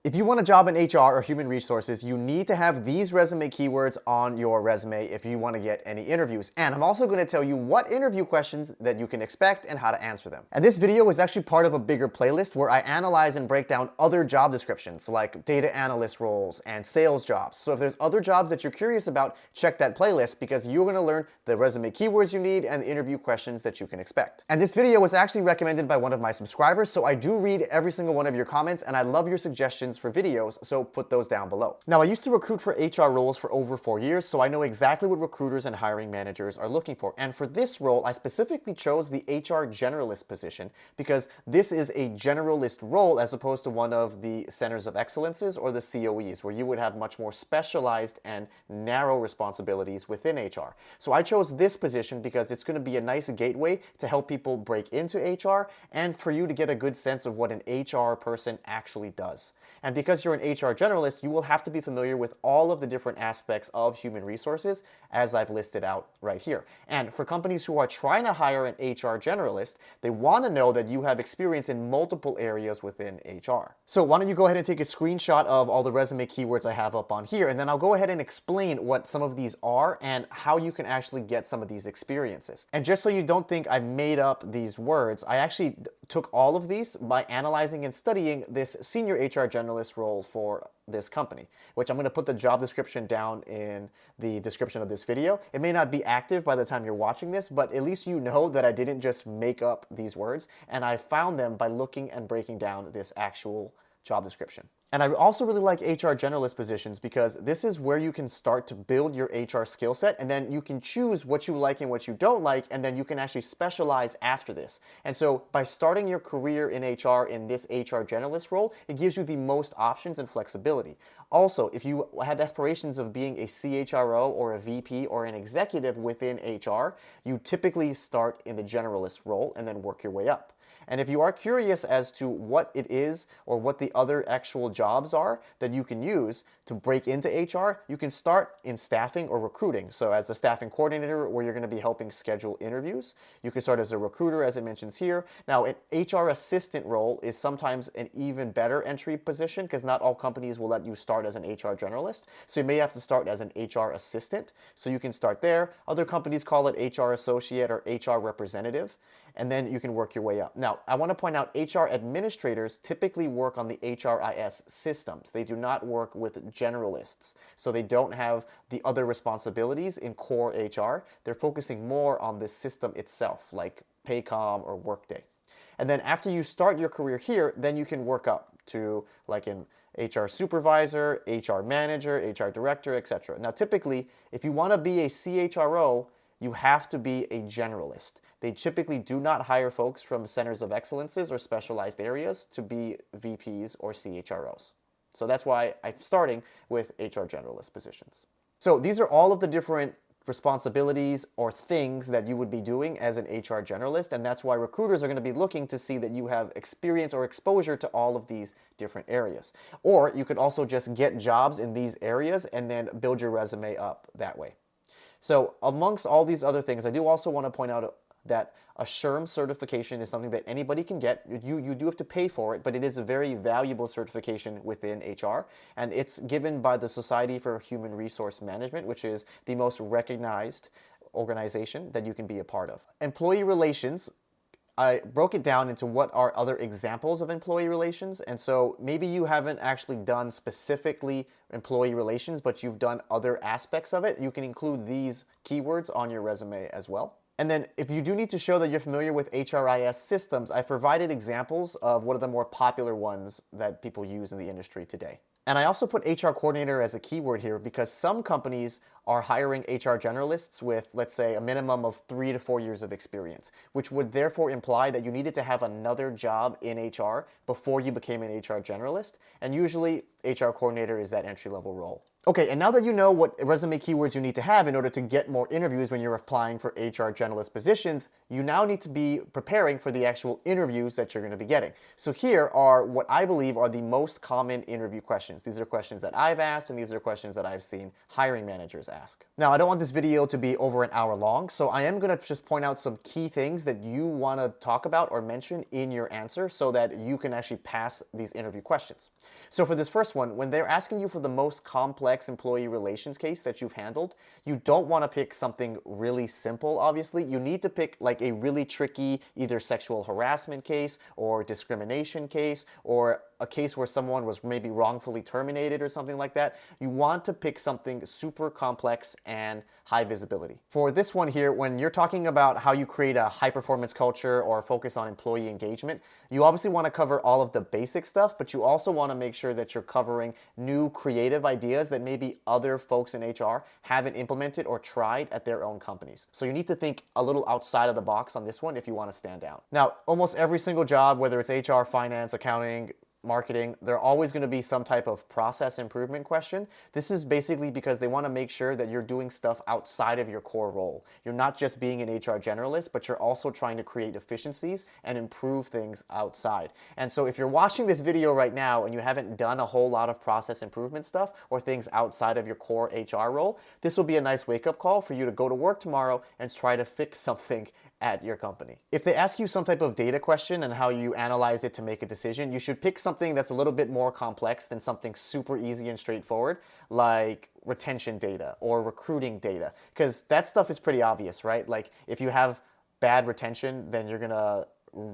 If you want a job in HR or human resources, you need to have these resume keywords on your resume if you want to get any interviews. And I'm also going to tell you what interview questions that you can expect and how to answer them. And this video is actually part of a bigger playlist where I analyze and break down other job descriptions like data analyst roles and sales jobs. So if there's other jobs that you're curious about, check that playlist because you're going to learn the resume keywords you need and the interview questions that you can expect. And this video was actually recommended by one of my subscribers, so I do read every single one of your comments and I love your suggestions for videos, so put those down below. Now, I used to recruit for HR roles for over 4 years, so I know exactly what recruiters and hiring managers are looking for. And for this role, I specifically chose the HR generalist position because this is a generalist role as opposed to one of the centers of excellences or the COEs, where you would have much more specialized and narrow responsibilities within HR. So I chose this position because it's going to be a nice gateway to help people break into HR and for you to get a good sense of what an HR person actually does. And because you're an HR generalist, you will have to be familiar with all of the different aspects of human resources as I've listed out right here. And for companies who are trying to hire an HR generalist, they want to know that you have experience in multiple areas within HR. So why don't you go ahead and take a screenshot of all the resume keywords I have up on here, and then I'll go ahead and explain what some of these are and how you can actually get some of these experiences. And just so you don't think I made up these words, I actually took all of these by analyzing and studying this senior HR generalist role for this company, which I'm going to put the job description down in the description of this video. It may not be active by the time you're watching this, but at least you know that I didn't just make up these words, and I found them by looking and breaking down this actual job description. And I also really like HR generalist positions because this is where you can start to build your HR skill set, and then you can choose what you like and what you don't like, and then you can actually specialize after this. And so by starting your career in HR in this HR generalist role, it gives you the most options and flexibility. Also, if you have aspirations of being a CHRO or a VP or an executive within HR, you typically start in the generalist role and then work your way up. And if you are curious as to what it is or what the other actual jobs are that you can use to break into HR, you can start in staffing or recruiting. So as the staffing coordinator, where you're going to be helping schedule interviews. You can start as a recruiter, as it mentions here. Now, an HR assistant role is sometimes an even better entry position because not all companies will let you start as an HR generalist. So you may have to start as an HR assistant. So you can start there. Other companies call it HR associate or HR representative, and then you can work your way up. Now, I want to point out HR administrators typically work on the HRIS systems. They do not work with generalists. So they don't have the other responsibilities in core HR. They're focusing more on the system itself, like Paycom or Workday. And then after you start your career here, then you can work up to like an HR supervisor, HR manager, HR director, etc. Now, typically, if you want to be a CHRO, you have to be a generalist. They typically do not hire folks from centers of excellences or specialized areas to be VPs or CHROs. So that's why I'm starting with HR generalist positions. So these are all of the different responsibilities or things that you would be doing as an HR generalist, and that's why recruiters are going to be looking to see that you have experience or exposure to all of these different areas. Or you could also just get jobs in these areas and then build your resume up that way. So amongst all these other things, I do also want to point out that a SHRM certification is something that anybody can get. You do have to pay for it, but it is a very valuable certification within HR, and it's given by the Society for Human Resource Management, which is the most recognized organization that you can be a part of. Employee relations, I broke it down into what are other examples of employee relations, and so maybe you haven't actually done specifically employee relations, but you've done other aspects of it. You can include these keywords on your resume as well. And then if you do need to show that you're familiar with HRIS systems, I've provided examples of one of the more popular ones that people use in the industry today. And I also put HR coordinator as a keyword here because some companies are hiring HR generalists with, let's say, a minimum of 3 to 4 years of experience, which would therefore imply that you needed to have another job in HR before you became an HR generalist. And usually HR coordinator is that entry-level role. Okay, and now that you know what resume keywords you need to have in order to get more interviews when you're applying for HR generalist positions, you now need to be preparing for the actual interviews that you're going to be getting. So here are what I believe are the most common interview questions. These are questions that I've asked, and these are questions that I've seen hiring managers ask. Now, I don't want this video to be over an hour long, so I am going to just point out some key things that you want to talk about or mention in your answer so that you can actually pass these interview questions. So for this first one, when they're asking you for the most complex employee relations case that you've handled, you don't want to pick something really simple, obviously. You need to pick like a really tricky either sexual harassment case or discrimination case or a case where someone was maybe wrongfully terminated or something like that. You want to pick something super complex and high visibility. For this one here, when you're talking about how you create a high performance culture or focus on employee engagement, you obviously want to cover all of the basic stuff, but you also want to make sure that you're covering new creative ideas that maybe other folks in HR haven't implemented or tried at their own companies. So you need to think a little outside of the box on this one if you want to stand out. Now, almost every single job, whether it's HR, finance, accounting, marketing, there always going to be some type of process improvement question. This is basically because they want to make sure that you're doing stuff outside of your core role. You're not just being an HR generalist, but you're also trying to create efficiencies and improve things outside. And so if you're watching this video right now and you haven't done a whole lot of process improvement stuff or things outside of your core HR role, this will be a nice wake-up call for you to go to work tomorrow and try to fix something at your company. If they ask you some type of data question and how you analyze it to make a decision, you should pick something that's a little bit more complex than something super easy and straightforward, like retention data or recruiting data, because that stuff is pretty obvious, right? Like if you have bad retention, then you're gonna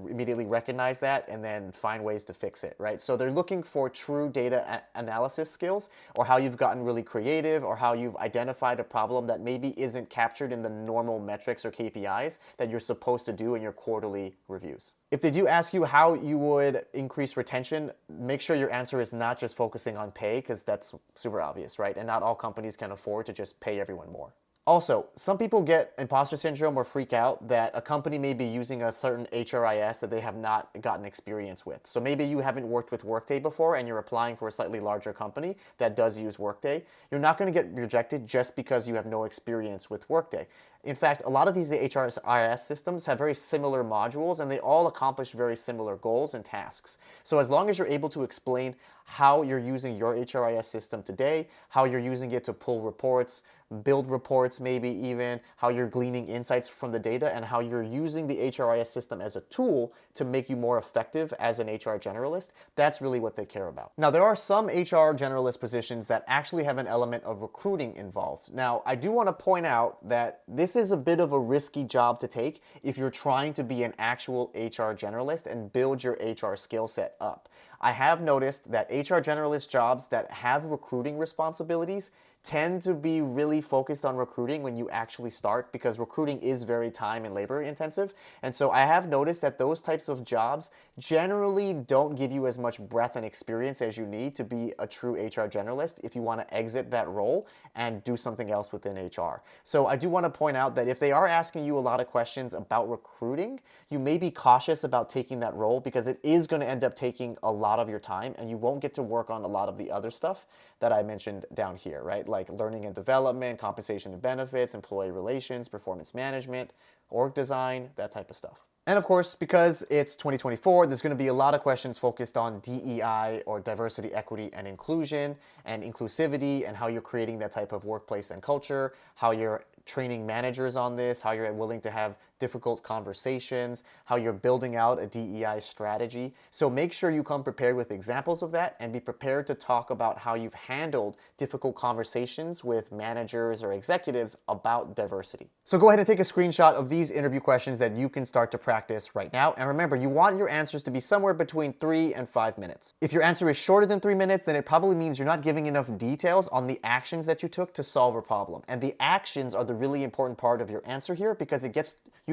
immediately recognize that and then find ways to fix it, right? So they're looking for true data analysis skills or how you've gotten really creative or how you've identified a problem that maybe isn't captured in the normal metrics or KPIs that you're supposed to do in your quarterly reviews. If they do ask you how you would increase retention, make sure your answer is not just focusing on pay, because that's super obvious, right? And not all companies can afford to just pay everyone more. Also, some people get imposter syndrome or freak out that a company may be using a certain HRIS that they have not gotten experience with. So maybe you haven't worked with Workday before and you're applying for a slightly larger company that does use Workday. You're not going to get rejected just because you have no experience with Workday. In fact, a lot of these HRIS systems have very similar modules and they all accomplish very similar goals and tasks. So as long as you're able to explain how you're using your HRIS system today, how you're using it to pull reports, build reports, maybe even how you're gleaning insights from the data and how you're using the HRIS system as a tool to make you more effective as an HR generalist, that's really what they care about. Now, there are some HR generalist positions that actually have an element of recruiting involved. Now, I do want to point out that this is a bit of a risky job to take if you're trying to be an actual HR generalist and build your HR skill set up. I have noticed that HR generalist jobs that have recruiting responsibilities tend to be really focused on recruiting when you actually start, because recruiting is very time and labor intensive. And so I have noticed that those types of jobs generally don't give you as much breadth and experience as you need to be a true HR generalist if you want to exit that role and do something else within HR. So I do want to point out that if they are asking you a lot of questions about recruiting, you may be cautious about taking that role because it is going to end up taking a lot of your time and you won't get to work on a lot of the other stuff that I mentioned down here, right? Like learning and development, compensation and benefits, employee relations, performance management, org design, that type of stuff. And of course, because it's 2024, there's going to be a lot of questions focused on DEI or diversity, equity, and inclusion and inclusivity and how you're creating that type of workplace and culture, how you're training managers on this, how you're willing to have difficult conversations, how you're building out a DEI strategy. So make sure you come prepared with examples of that and be prepared to talk about how you've handled difficult conversations with managers or executives about diversity. So go ahead and take a screenshot of these interview questions that you can start to practice right now. And remember, you want your answers to be somewhere between 3 and 5 minutes. If your answer is shorter than 3 minutes, then it probably means you're not giving enough details on the actions that you took to solve a problem. And the actions are the really important part of your answer here, because you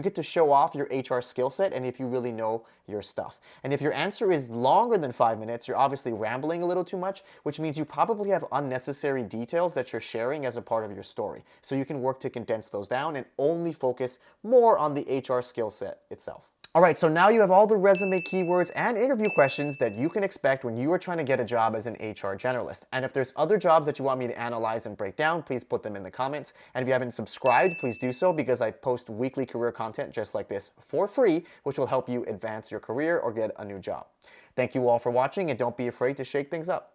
get to show off your HR skill set and if you really know your stuff. And if your answer is longer than 5 minutes, you're obviously rambling a little too much, which means you probably have unnecessary details that you're sharing as a part of your story. So you can work to condense those down and only focus more on the HR skill set itself. All right, so now you have all the resume keywords and interview questions that you can expect when you are trying to get a job as an HR generalist. And if there's other jobs that you want me to analyze and break down, please put them in the comments. And if you haven't subscribed, please do so, because I post weekly career content just like this for free, which will help you advance your career or get a new job. Thank you all for watching, and don't be afraid to shake things up.